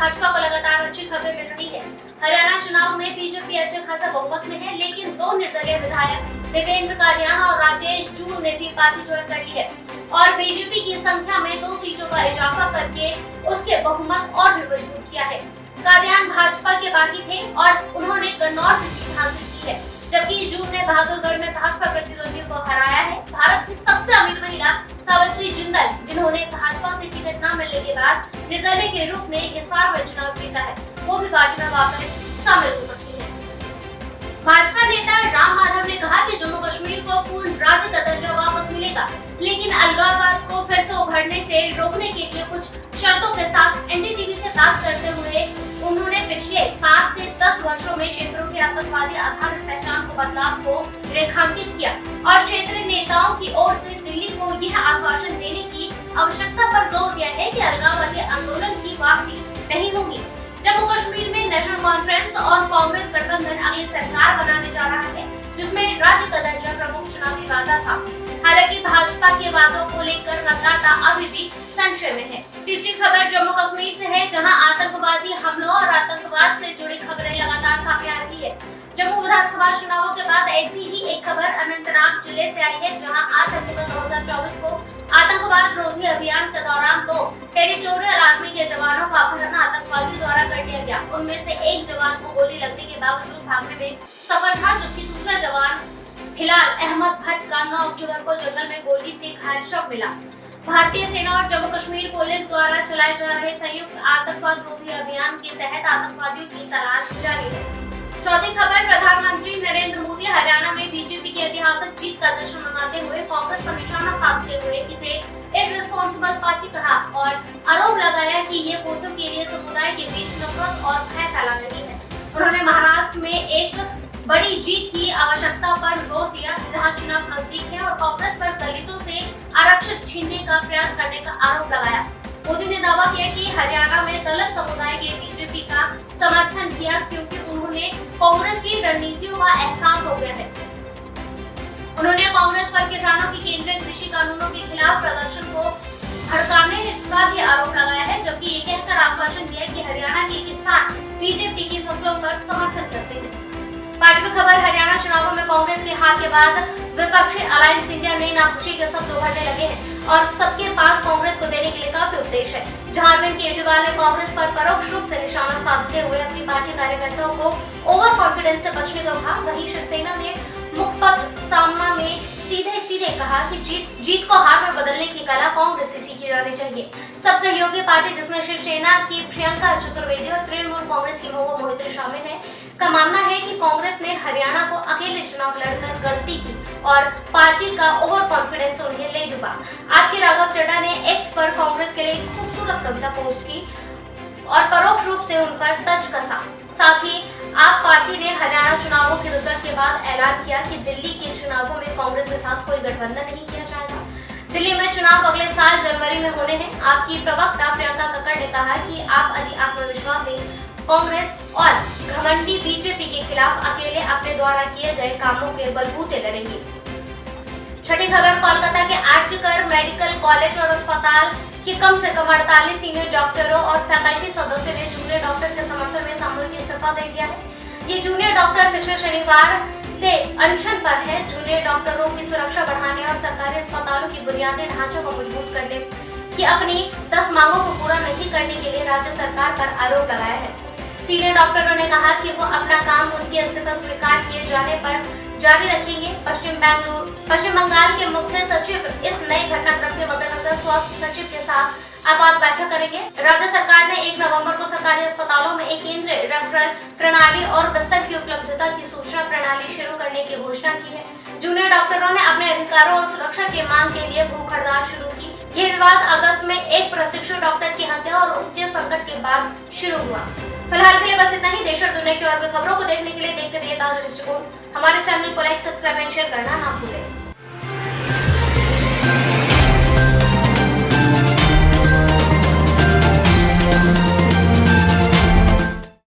भाजपा को लगातार अच्छी खबरें मिल रही है। हरियाणा चुनाव में बीजेपी अच्छे खासा बहुमत में है, लेकिन दो निर्दलीय विधायक देवेंद्र कादियान और राजेश जून ने भी पार्टी ज्वाइन कर ली है और बीजेपी की संख्या में 2 सीटों का इजाफा करके उसके बहुमत और भी मजबूत किया है। कादियान भाजपा के बागी थे और उन्होंने कन्नौज से जीत हासिल की है, जबकि जून ने बहादुरगढ़ में भाजपा प्रतिद्वंदियों को हराया है। भारत की सबसे अमीर महिला सावित्री जिंदल, जिन्होंने भाजपा से टिकट न मिलने के बाद निर्दलीय के रूप में हिसार में चुनाव जीता है, वो भी बाजी में वापस शामिल हो सकती है। भाजपा नेता राम माधव ने कहा कि जम्मू कश्मीर को पूर्ण राज्य का दर्जा वापस मिलेगा, लेकिन अलगाववाद को फिर से उभरने से रोकने के लिए कुछ शर्तों के साथ एनडीटीवी से बात करते हुए उन्होंने पिछले 5 से 10 वर्षों में क्षेत्रों की आतंकवादी आधारित पहचान को बदलाव को रेखांकित किया और क्षेत्रीय नेताओं की ओर से दिल्ली को यह आश्वासन देने की आवश्यकता पर जोर दिया है कि अलगाववादी आंदोलन की वापसी नहीं होगी। जम्मू कश्मीर में नेशनल कॉन्फ्रेंस और कांग्रेस गठबंधन अगली सरकार बनाने जा रहा है, जिसमें राज्य का दर्जा प्रमुख चुनावी वादा था। हालांकि भाजपा के वादों को लेकर मतदाता अभी भी संशय में है। तीसरी खबर जम्मू कश्मीर से है, जहां आतंकवादी हमलों और आतंकवाद से जुड़ी खबरें लगातार सामने आ रही है। जम्मू विधानसभा चुनावों के बाद ऐसी ही एक खबर अनंतनाग जिले से आई है, जहां 8 अक्टूबर 2024 को आतंकवाद रोधी अभियान के दौरान 2 टेरिटोरियल आर्मी के जवानों का अपहरण आतंकवादी द्वारा कर लिया गया। उनमें से एक जवान को गोली लगने के बावजूद भागने में सफल था, जबकि दूसरा जवान हिलाल अहमद भट्ट का 9 अक्टूबर को जंगल में गोली से घायल शव मिला। भारतीय सेना और जम्मू कश्मीर पुलिस द्वारा चलाए जा रहे संयुक्त आतंकवाद रोधी अभियान के तहत आतंकवादियों की तलाश जारी है। चौथी खबर प्रधानमंत्री नरेंद्र मोदी हरियाणा में बीजेपी की ऐतिहासिक जीत का जश्न मनाते हुए कांग्रेस पर निशाना साधते हुए इसे इररिस्पांसिबल पार्टी कहा और आरोप लगाया कि ये वोटों के लिए समुदाय के बीच नफरत और भय फैला रही है। उन्होंने महाराष्ट्र में एक बड़ी जीत की आवश्यकता पर जोर दिया, जहां चुनाव नजदीक है, और कांग्रेस पर दलितों से आरक्षण छीनने का प्रयास करने का आरोप लगाया। मोदी ने दावा किया कि हरियाणा में दलित समुदाय के बीजेपी का समर्थन किया, क्योंकि उन्होंने कांग्रेस की रणनीतियों का एहसास हो गया है। उन्होंने कांग्रेस पर किसानों की केंद्रीय कृषि कानूनों के खिलाफ प्रदर्शन को भड़काने का भी आरोप लगाया है, जबकि ये कहकर आश्वासन दिया कि हरियाणा के किसान बीजेपी की फसलों पर समर्थन करते हैं। पांचवी खबर हरियाणा चुनावों में कांग्रेस के हार के बाद विपक्षी अलायंस इंडिया ने नाखुशी के शब्द उभरने लगे हैं और सबके पास कांग्रेस को देने के लिए काफी उद्देश्य है। जहां अरविंद केजरीवाल ने कांग्रेस पर परोक्ष रूप से निशाना साधते हुए अपनी पार्टी कार्यकर्ताओं को ओवर कॉन्फिडेंस से बचने को कहा, वहीं शिवसेना ने मुखपत्र सामना में सीधे कहा कि जीत को हार में बदलने की कला कांग्रेस से सीखी जानी चाहिए। सब सहयोगी पार्टी, जिसमें शिवसेना की प्रियंका चतुर्वेदी और तृणमूल कांग्रेस की महुआ मोहित्री शामिल है, का मानना है कि कांग्रेस ने हरियाणा को अकेले चुनाव लड़कर गलती की और पार्टी का ओवर कॉन्फिडेंस उन्हें ले डूबा। आपके राघव चड्ढा ने एक्स पर कांग्रेस के लिए एक खूबसूरत कविता पोस्ट की और परोक्ष रूप से उन पर तंज कसा। साथ ही आप पार्टी ने हरियाणा चुनावों के रिजल्ट के बाद ऐलान किया कि दिल्ली के चुनावों में कांग्रेस के साथ कोई गठबंधन नहीं किया जाएगा। दिल्ली में चुनाव अगले साल जनवरी में होने हैं। आपकी प्रवक्ता प्रियंका कक्कड़ ने कहा कि आप अति आत्मविश्वासी कांग्रेस और घमंडी बीजेपी के खिलाफ अकेले अपने द्वारा किए गए कामों के बलबूते लड़ेंगे। छठी खबर कोलकाता के आर्चकर मेडिकल कॉलेज और अस्पताल के कम से कम 48 सीनियर डॉक्टरों और फैकल्टी सदस्यों ने जूनियर डॉक्टर के समर्थन में सामूहिक इस्तीफा दे दिया है। ये जूनियर डॉक्टर पिछले शनिवार से अनशन पर है। जूनियर डॉक्टरों की सुरक्षा बढ़ाने और सरकारी अस्पतालों की बुनियादी ढांचों को मजबूत करने की अपनी 10 मांगों को पूरा नहीं करने के लिए राज्य सरकार पर आरोप लगाया है। सीनियर डॉक्टरों ने कहा कि वो अपना काम उनके इस्तीफा स्वीकार किए जाने पर जारी रखेंगे। पश्चिम बंगाल के मुख्य सचिव इस नए घटनाक्रम के मद्देनजर स्वास्थ्य सचिव के साथ आपात बैठक करेंगे। राज्य सरकार ने 1 नवंबर को सरकारी अस्पतालों में एक केंद्रीय रेफरल प्रणाली और बिस्तर की उपलब्धता की सूचना प्रणाली शुरू करने की घोषणा की है। जूनियर डॉक्टरों ने अपने अधिकारों और सुरक्षा की मांग के लिए भूख हड़ताल शुरू की। ये विवाद अगस्त में एक प्रशिक्षु डॉक्टर की हत्या और उच्च संकट के बाद शुरू हुआ। फिलहाल के लिए बस इतना ही। देश और दुनिया की और भी खबरों को देखने के लिए देखते रहिए ताजा दृष्टिकोण। हमारे चैनल को लाइक, सब्सक्राइब एंड शेयर करना ना भूलें।